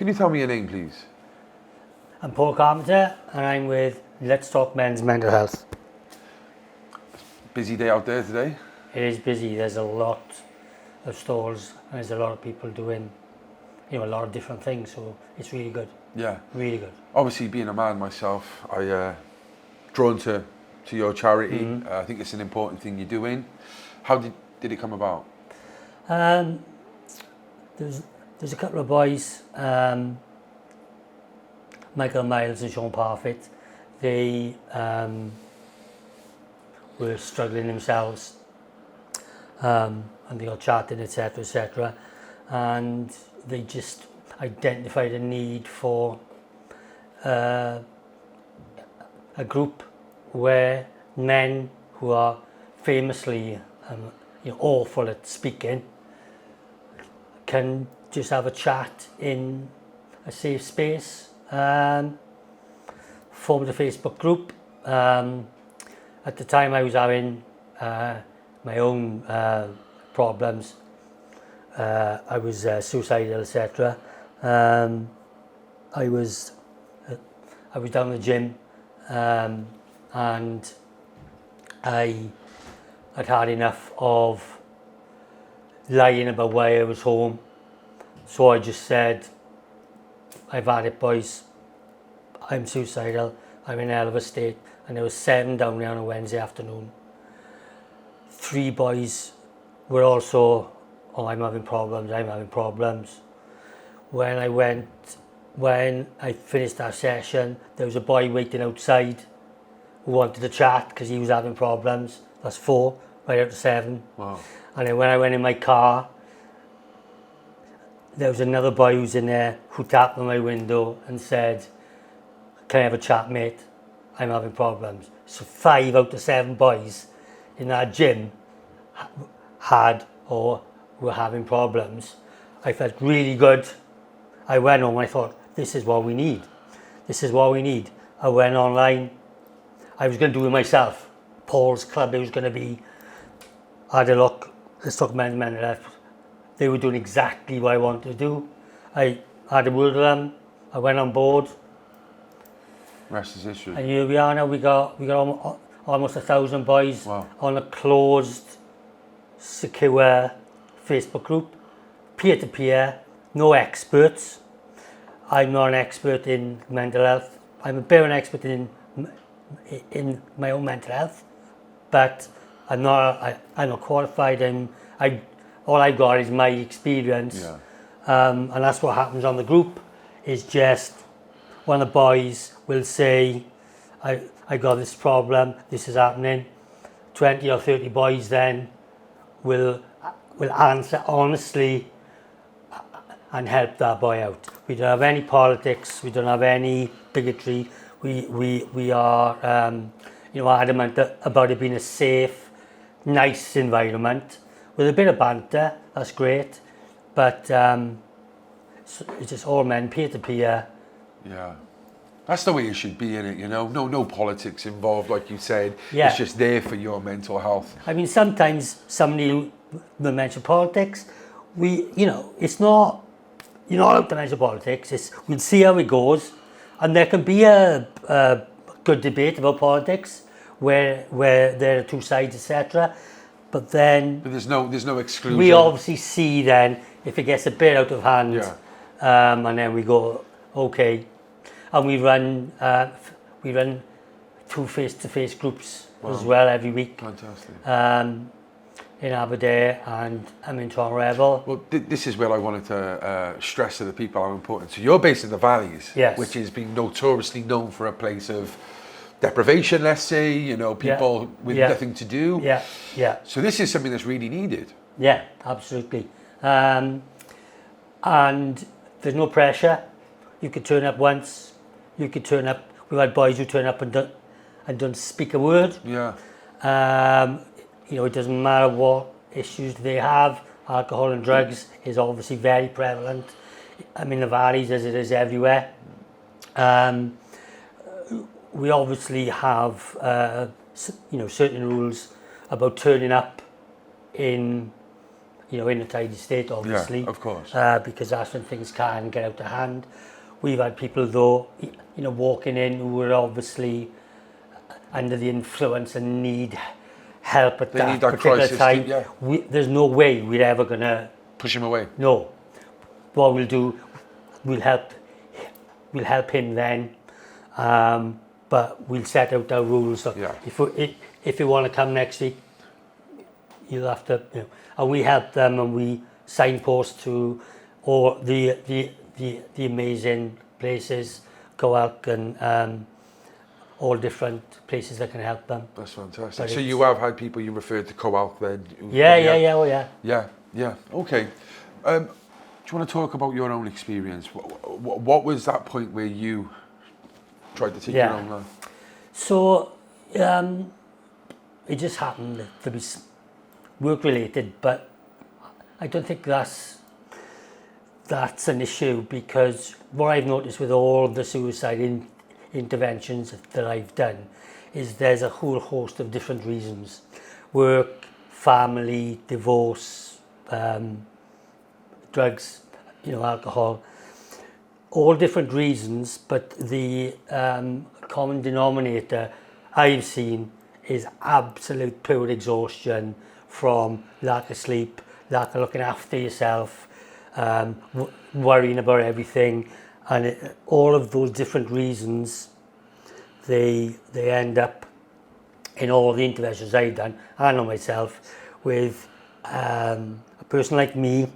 Can you tell me your name, please? I'm Paul Carpenter, and I'm with Let's Talk Men's Mental Health. Busy day out there today? It is busy. There's a lot of stalls, and there's a lot of people doing, a lot of different things. So it's really good. Yeah. Really good. Obviously, being a man myself, I drawn to your charity. Mm-hmm. I think it's an important thing you're doing. How did it come about? There's a couple of boys, Michael Miles and Sean Parfitt. They were struggling themselves, and they got chatting, etc., etc., and they just identified a need for a group where men who are famously awful at speaking can just have a chat in a safe space. Formed a Facebook group. At the time I was having my own problems. I was suicidal, etc. I was down the gym, and I had had enough of lying about why I was home. So I just said, I've had it, boys. I'm suicidal. I'm in a hell of a state. And there was 7 down there on a Wednesday afternoon. 3 boys were also, I'm having problems. When I finished that session, there was a boy waiting outside who wanted to chat because he was having problems. That's 4, right out of 7. Wow. And then when I went in my car, there was another boy who was in there who tapped on my window and said, "Can I have a chat, mate? I'm having problems." So 5 out of 7 boys in that gym had or were having problems. I felt really good. I went home and I thought, this is what we need. This is what we need. I went online. I was going to do it myself. Paul's Club, it was going to be. I had a look. Let's Talk Men's Mental Health. They were doing exactly what I wanted to do. I had a word with them. I went on board. Rest is history. And here we are now. We got almost 1,000 boys. Wow. On a closed, secure Facebook group, peer-to-peer, no experts. I'm not an expert in mental health. I'm a bit of an expert in my own mental health, but I'm not qualified. All I got is my experience, Yeah. And that's what happens on the group. Is just one of the boys will say, I got this problem, this is happening. 20 or 30 boys then will answer honestly and help that boy out. We don't have any politics, we don't have any bigotry. We are adamant about it being a safe, nice environment with a bit of banter. That's great, but it's just all men, peer to peer. Yeah. That's the way it should be, innit? No politics involved, like you said. Yeah. It's just there for your mental health. I mean, sometimes somebody will mention politics. It's not. You're not out to mention politics. We'll see how it goes, and there can be a good debate about politics where there are 2 sides, etc. But there's no exclusion. We obviously see then if it gets a bit out of hand, yeah. And then we go, okay, and we run 2 face-to-face groups as well every week. Fantastic. In Aberdare and I'm in Toronto Rebel. Well, this is where I wanted to stress to the people how important. So you're based in the Valleys, yes, which has been notoriously known for a place of deprivation, let's say, people with nothing to do. Yeah, yeah. So this is something that's really needed. Yeah, absolutely. And there's no pressure. You could turn up once. You could turn up. We've had boys who turn up and don't speak a word. Yeah. It doesn't matter what issues they have. Alcohol and drugs is obviously very prevalent. I mean, the Valleys as it is everywhere. We obviously have, certain rules about turning up in in a tidy state, obviously. Yeah, of course. Because that's when things can get out of hand. We've had people, though, walking in who are obviously under the influence and need help at that particular crisis time. Yeah. There's no way we're ever going to push him away. No. What we'll do, we'll help him then, but we'll set out our rules. So if you want to come next week, you'll have to, and we help them and we signpost to all the amazing places, Coalc and all different places that can help them. That's fantastic. So you have had people you referred to Coalc then? Yeah. Yeah. Okay. Do you want to talk about your own experience? What was that point where you tried to take your own life? So it just happened to be work related, but I don't think that's an issue, because what I've noticed with all the suicide interventions that I've done is there's a whole host of different reasons: work, family, divorce, drugs, alcohol, all different reasons, but the common denominator I've seen is absolute pure exhaustion from lack of sleep, lack of looking after yourself, worrying about everything, and all of those different reasons, they end up in all the interventions I've done, I know myself, with a person like me.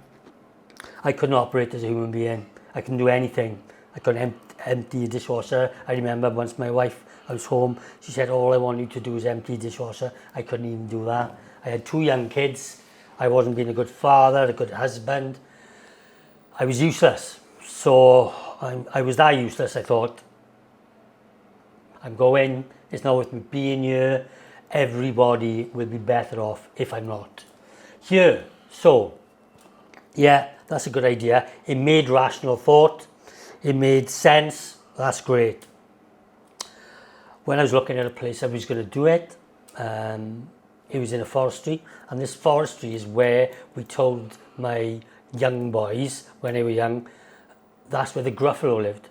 I couldn't operate as a human being. I couldn't do anything. I couldn't empty a dishwasher. I remember once my wife, I was home, she said, all I want you to do is empty a dishwasher. I couldn't even do that. I had 2 young kids. I wasn't being a good father, a good husband. I was useless. So I was that useless. I thought, I'm going, it's not worth me being here. Everybody will be better off if I'm not here. So, yeah, that's a good idea. It made rational thought. It made sense. That's great. When I was looking at a place I was going to do it, it was in a forestry, and this forestry is where we told my young boys when they were young, that's where the Gruffalo lived.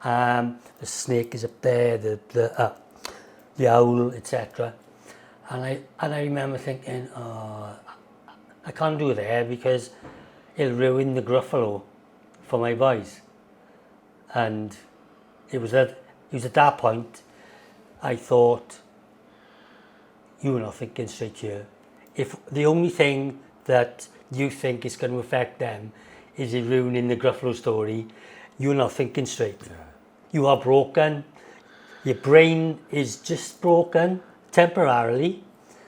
The snake is up there, the owl, etc. And I remember thinking, I can't do it there because it'll ruin the Gruffalo for my boys. And it was at that point I thought, you're not thinking straight here. If the only thing that you think is going to affect them is it ruining the Gruffalo story, you're not thinking straight. Yeah. You are broken. Your brain is just broken temporarily.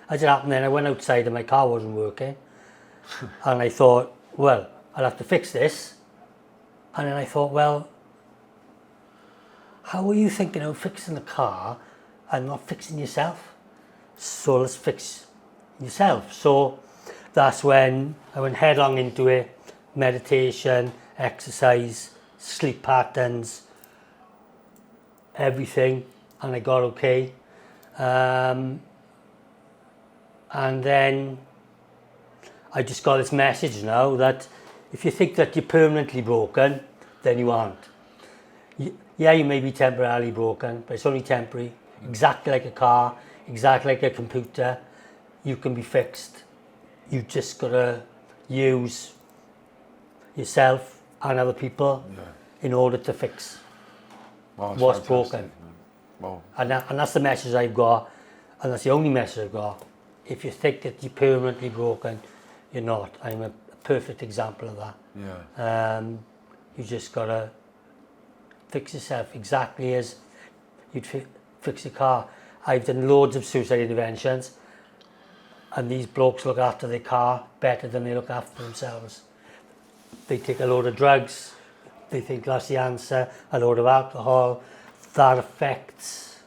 As it happened then, I went outside and my car wasn't working. And I thought, well, I'll have to fix this. And then I thought, well, how are you thinking of fixing the car and not fixing yourself? So let's fix yourself. So that's when I went headlong into it. Meditation, exercise, sleep patterns, everything, and I got okay. And then I just got this message now that if you think that you're permanently broken, then you aren't. Yeah, you may be temporarily broken, but it's only temporary. Exactly like a car, exactly like a computer, you can be fixed. You just got to use yourself and other people in order to fix what's broken. Wow. And that's the message I've got, and that's the only message I've got. If you think that you're permanently broken, you're not. I'm a perfect example of that. Yeah. You just got to fix yourself exactly as you'd fix your car. I've done loads of suicide interventions, and these blokes look after their car better than they look after themselves. They take a load of drugs, they think that's the answer, a load of alcohol. That affects,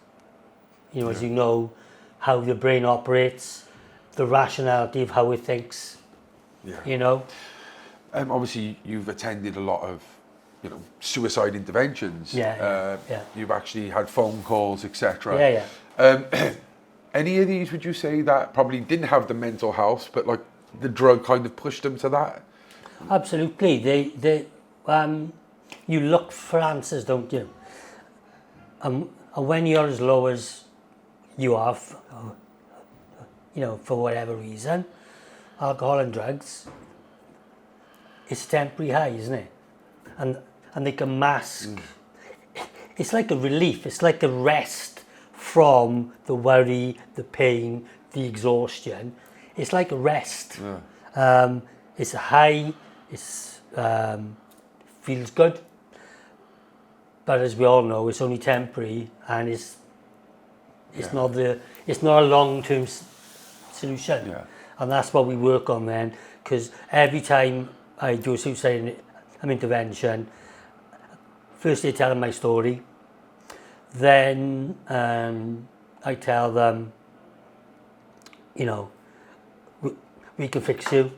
as you know, how your brain operates, the rationality of how it thinks, Obviously, you've attended a lot of, suicide interventions. You've actually had phone calls, etc. Any of these, would you say, that probably didn't have the mental health, but like the drug kind of pushed them to that? Absolutely. You look for answers, don't you? And when you're as low as you are, for whatever reason, alcohol and drugs, it's temporary high, isn't it? And they can mask. It's like a relief. It's like a rest from the worry, the pain, the exhaustion. It's like a rest. Yeah. It's a high. It's feels good. But as we all know, it's only temporary, and it's not a long-term solution. Yeah. And that's what we work on then, because every time I do a suicide intervention, first I tell them my story, then I tell them, we can fix you,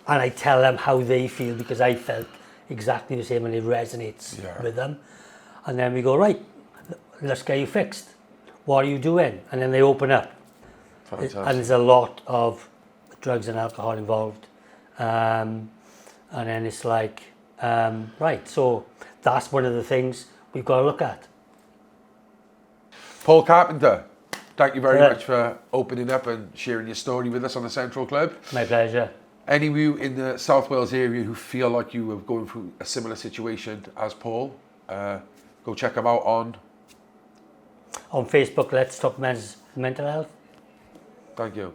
and I tell them how they feel, because I felt exactly the same and it resonates with them. And then we go, right, let's get you fixed. What are you doing? And then they open up. Fantastic. And there's a lot of drugs and alcohol involved. And then it's like, right, so that's one of the things we've got to look at. Paul Carpenter, thank you very Yeah. much for opening up and sharing your story with us on the Central Club. My pleasure. Any of you in the South Wales area who feel like you were going through a similar situation as Paul, go check him out on. On Facebook, Let's Talk Men's Mental Health. Thank you.